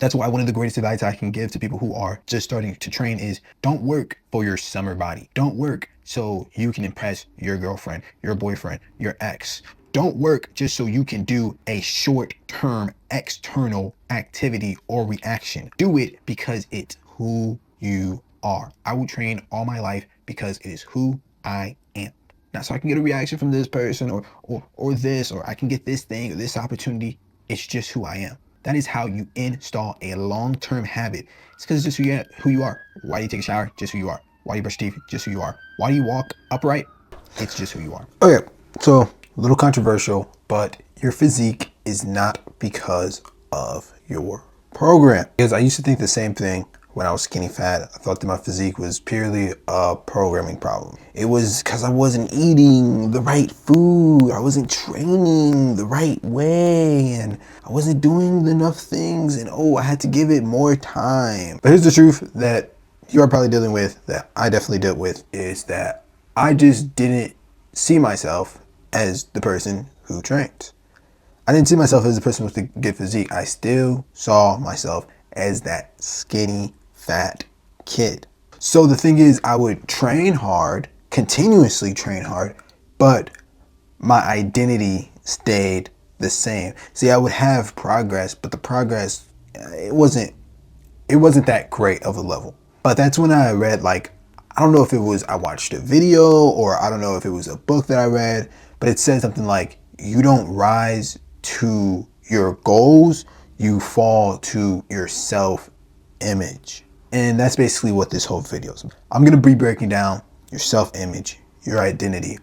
That's why one of the greatest advice I can give to people who are just starting to train is don't work for your summer body. Don't work so you can impress your girlfriend, your boyfriend, your ex. Don't work just so you can do a short-term external activity or reaction. Do it because it's who you are. I will train all my life because it is who I am. Not so I can get a reaction from this person or this, or I can get this thing or this opportunity. It's just who I am. That is how you install a long-term habit. It's because it's just who you are. Why do you take a shower? Just who you are. Why do you brush your teeth? Just who you are. Why do you walk upright? It's just who you are. Okay, so a little controversial, but your physique is not because of your program. Because I used to think the same thing when I was skinny fat. I thought that my physique was purely a programming problem. It was because I wasn't eating the right food. I wasn't training the right way, and I wasn't doing enough things, and I had to give it more time. But here's the truth that you are probably dealing with, that I definitely dealt with, is that I just didn't see myself as the person who trains. I didn't see myself as the person with the good physique. I still saw myself as that skinny, fat kid. So the thing is, I would train hard, continuously train hard, but my identity stayed the same. See, I would have progress, but the progress, it wasn't that great of a level. But that's when I read, like, I don't know if it was I watched a video or I don't know if it was a book that I read, but it said something like, you don't rise to your goals, you fall to your self-image. And that's basically what this whole video is. I'm going to be breaking down your self-image, your identity,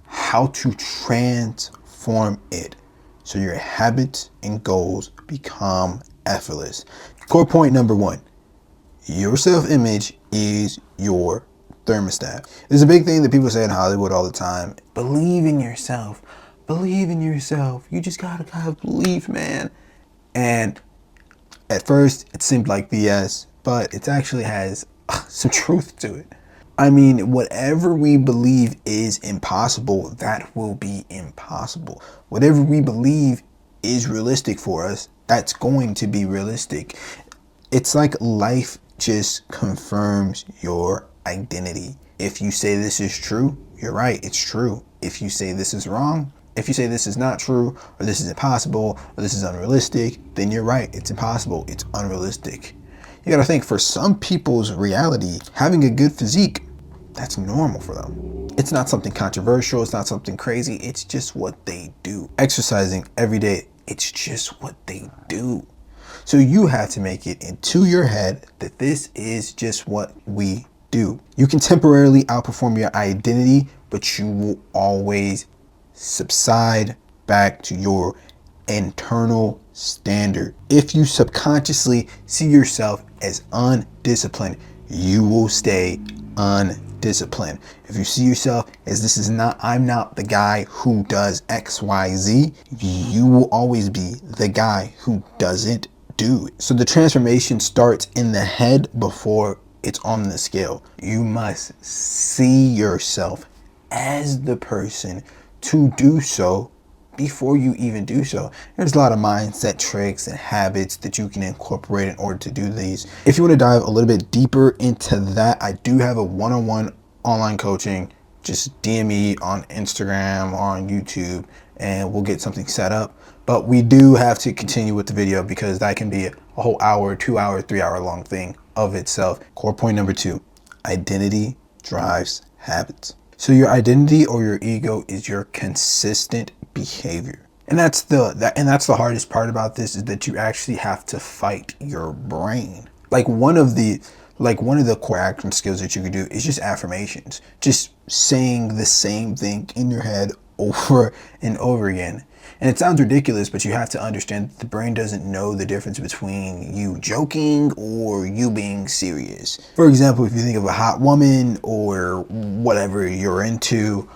how to transform it so your habits and goals become effortless. Core point number 1, your self-image is your thermostat. There's a big thing that people say in Hollywood all the time. Believe in yourself. Believe in yourself. You just gotta have belief, man. And at first, it seemed like BS, but it actually has some truth to it. I mean, whatever we believe is impossible, that will be impossible. Whatever we believe is realistic for us, that's going to be realistic. It's like life just confirms your identity. If you say this is true, you're right, it's true. If you say this is wrong, if you say this is not true, or this is impossible, or this is unrealistic, then you're right, it's impossible, it's unrealistic. You gotta think, for some people's reality, having a good physique, that's normal for them. It's not something controversial, it's not something crazy, it's just what they do. Exercising every day, it's just what they do. So you have to make it into your head that this is just what we do. You can temporarily outperform your identity, but you will always subside back to your internal standard. If you subconsciously see yourself as undisciplined, you will stay undisciplined. If you see yourself as I'm not the guy who does XYZ, you will always be the guy who doesn't do it. So the transformation starts in the head before it's on the scale. You must see yourself as the person to do so before you even do so. There's a lot of mindset tricks and habits that you can incorporate in order to do these. If you want to dive a little bit deeper into that, I do have a one-on-one online coaching. Just DM me on Instagram or on YouTube and we'll get something set up. But we do have to continue with the video because that can be a whole hour, 2 hour, 3 hour long thing of itself. Core point number 2, identity drives habits. So your identity or your ego is your consistent behavior. And that's the hardest part about this, is that you actually have to fight your brain. Like one of the core action skills that you can do is just affirmations. Just saying the same thing in your head over and over again. And it sounds ridiculous, but you have to understand that the brain doesn't know the difference between you joking or you being serious. For example, if you think of a hot woman or whatever you're into,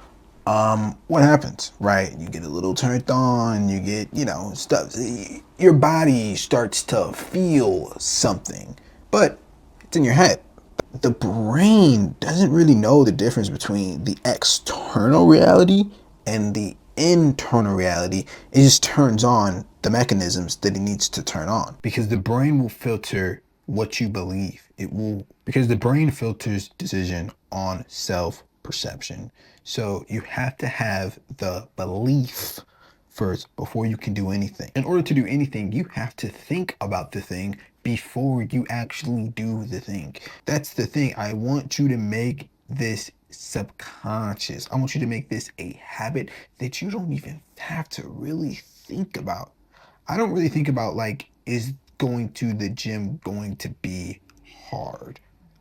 what happens, right? You get a little turned on, you get, stuff. Your body starts to feel something, but it's in your head. The brain doesn't really know the difference between the external reality and the internal reality. It just turns on the mechanisms that it needs to turn on, because the brain will filter what you believe. It will, because the brain filters decision on self perception. So you have to have the belief first before you can do anything. In order to do anything, you have to think about the thing before you actually do the thing. That's the thing. I want you to make this subconscious. I want you to make this a habit that you don't even have to really think about. I don't really think about, like, is going to the gym going to be hard?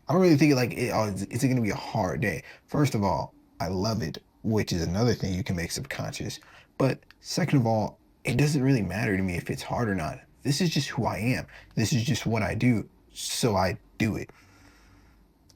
I don't really think like, is it going to be a hard day? First of all, I love it, which is another thing you can make subconscious. But second of all, it doesn't really matter to me if it's hard or not. This is just who I am. This is just what I do. So I do it.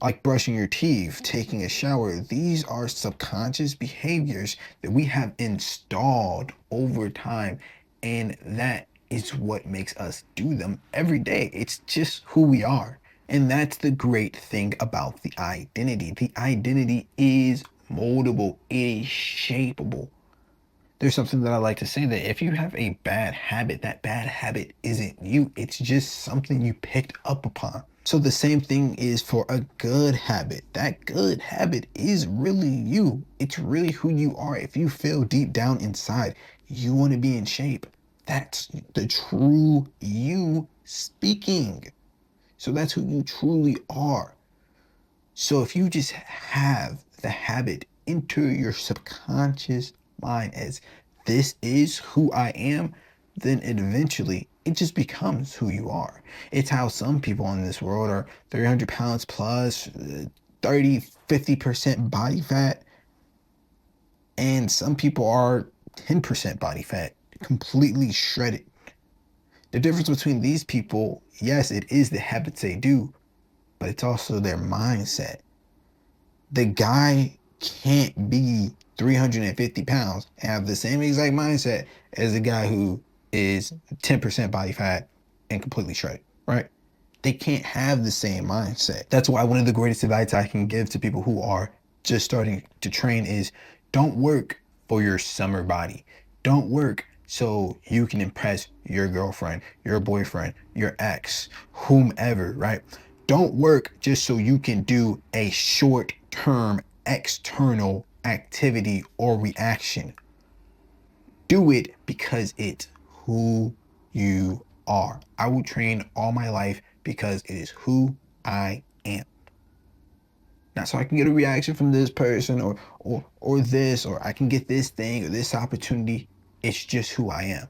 Like brushing your teeth, taking a shower, these are subconscious behaviors that we have installed over time. And that is what makes us do them every day. It's just who we are. And that's the great thing about the identity. The identity is moldable, it is shapeable. There's something that I like to say, that if you have a bad habit, that bad habit isn't you. It's just something you picked up upon. So the same thing is for a good habit. That good habit is really you. It's really who you are. If you feel deep down inside, you want to be in shape. That's the true you speaking. So that's who you truly are. So if you just have the habit enter your subconscious mind as this is who I am, then eventually it just becomes who you are. It's how some people in this world are 300 pounds plus, 30, 50% body fat. And some people are 10% body fat, completely shredded. The difference between these people, yes, it is the habits they do, but it's also their mindset. The guy can't be 350 pounds and have the same exact mindset as the guy who is 10% body fat and completely shredded, right? They can't have the same mindset. That's why one of the greatest advice I can give to people who are just starting to train is don't work for your summer body. Don't work so you can impress your girlfriend, your boyfriend, your ex, whomever, right? Don't work just so you can do a short-term external activity or reaction. Do it because it's who you are. I will train all my life because it is who I am. Not so I can get a reaction from this person or this, or I can get this thing or this opportunity. It's just who I am.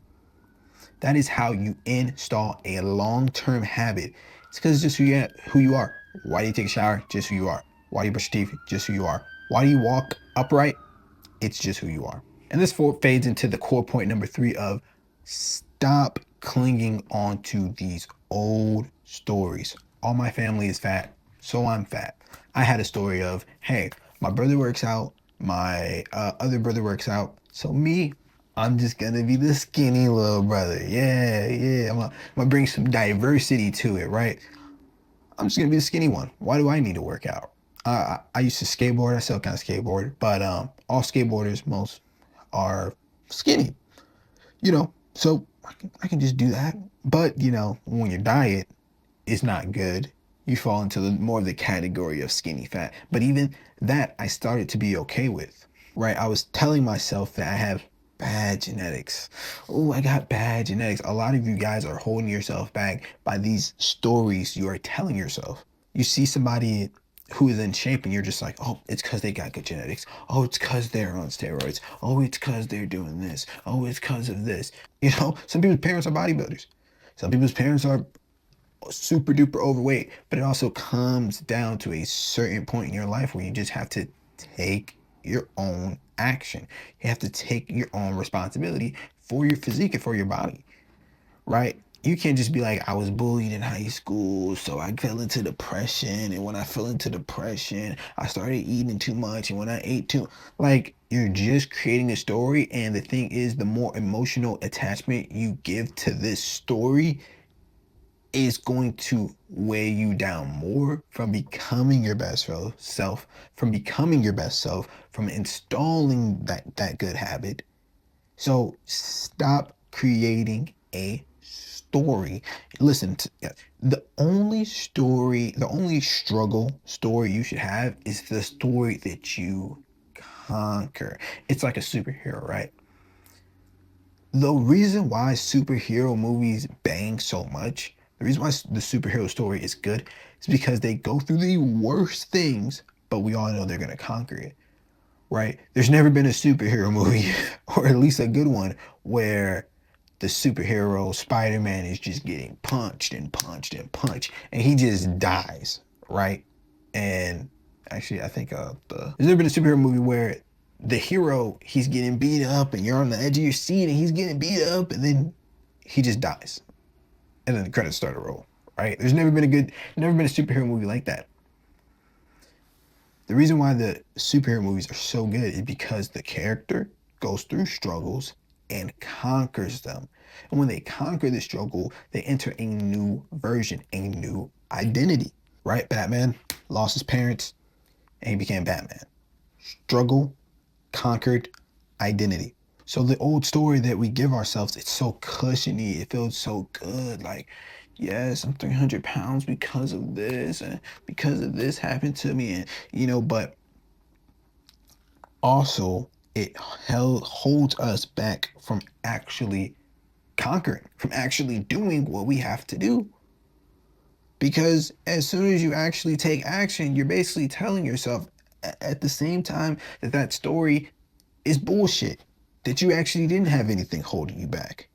That is how you install a long-term habit. It's because it's just who you are. Why do you take a shower? Just who you are. Why do you brush your teeth? Just who you are. Why do you walk upright? It's just who you are. And this fades into the core point number 3 of stop clinging onto these old stories. All my family is fat, so I'm fat. I had a story of, hey, my brother works out, my other brother works out, so me, I'm just gonna be the skinny little brother. Yeah. I'm gonna bring some diversity to it, right? I'm just gonna be the skinny one. Why do I need to work out? I used to skateboard. I still kind of skateboard, but all skateboarders, most are skinny, so I can just do that. But when your diet is not good, you fall into more of the category of skinny fat. But even that I started to be okay with, right? I was telling myself that I have bad genetics. Oh, I got bad genetics. A lot of you guys are holding yourself back by these stories you are telling yourself. You see somebody who is in shape and you're just like, oh, it's because they got good genetics. Oh, it's because they're on steroids. Oh, it's because they're doing this. Oh, it's because of this. Some people's parents are bodybuilders. Some people's parents are super duper overweight, but it also comes down to a certain point in your life where you just have to take your own action. You have to take your own responsibility for your physique and for your body, right? You can't just be like, I was bullied in high school, so I fell into depression. And when I fell into depression, I started eating too much. And when I ate too, like, you're just creating a story. And the thing is, the more emotional attachment you give to this story is going to weigh you down more from becoming your best self, from becoming your best self, from installing that good habit. So stop creating a story. Listen, the only story, the only struggle story you should have is the story that you conquer. It's like a superhero, right? The reason why superhero movies bang so much, the reason why the superhero story is good, is because they go through the worst things, but we all know they're going to conquer it, right? There's never been a superhero movie, or at least a good one, where the superhero Spider-Man is just getting punched and punched and punched, and he just dies, right? And actually, I think there's never been a superhero movie where the hero, he's getting beat up and you're on the edge of your seat and he's getting beat up and then he just dies, and then the credits start to roll, right? There's never been a superhero movie like that. The reason why the superhero movies are so good is because the character goes through struggles and conquers them. And when they conquer the struggle, they enter a new version, a new identity, right? Batman lost his parents and he became Batman. Struggle, conquered, identity. So the old story that we give ourselves, it's so cushiony. It feels so good. Like, yes, I'm 300 pounds because of this, and because of this happened to me. And, but also it holds us back from actually conquering, from actually doing what we have to do. Because as soon as you actually take action, you're basically telling yourself at the same time that that story is bullshit, that you actually didn't have anything holding you back.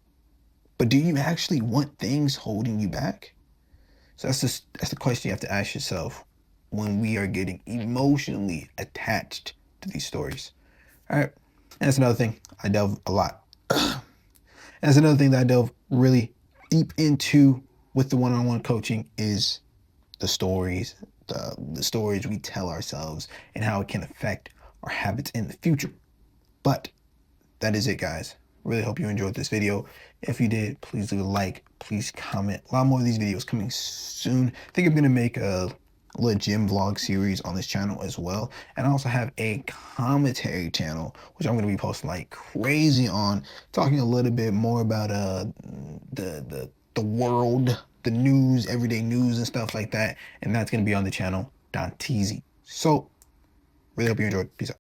But do you actually want things holding you back? So that's the question you have to ask yourself when we are getting emotionally attached to these stories. All right. And that's another thing I delve a lot. That's another thing that I delve really deep into with the one-on-one coaching is the stories, the stories we tell ourselves and how it can affect our habits in the future. But that is it, guys. Really hope you enjoyed this video. If you did, please leave a like, please comment. A lot more of these videos coming soon. I think I'm gonna make a little gym vlog series on this channel as well. And I also have a commentary channel, which I'm gonna be posting like crazy on, talking a little bit more about the world, the news, everyday news and stuff like that. And that's gonna be on the channel, Don Teasy. So really hope you enjoyed. Peace out.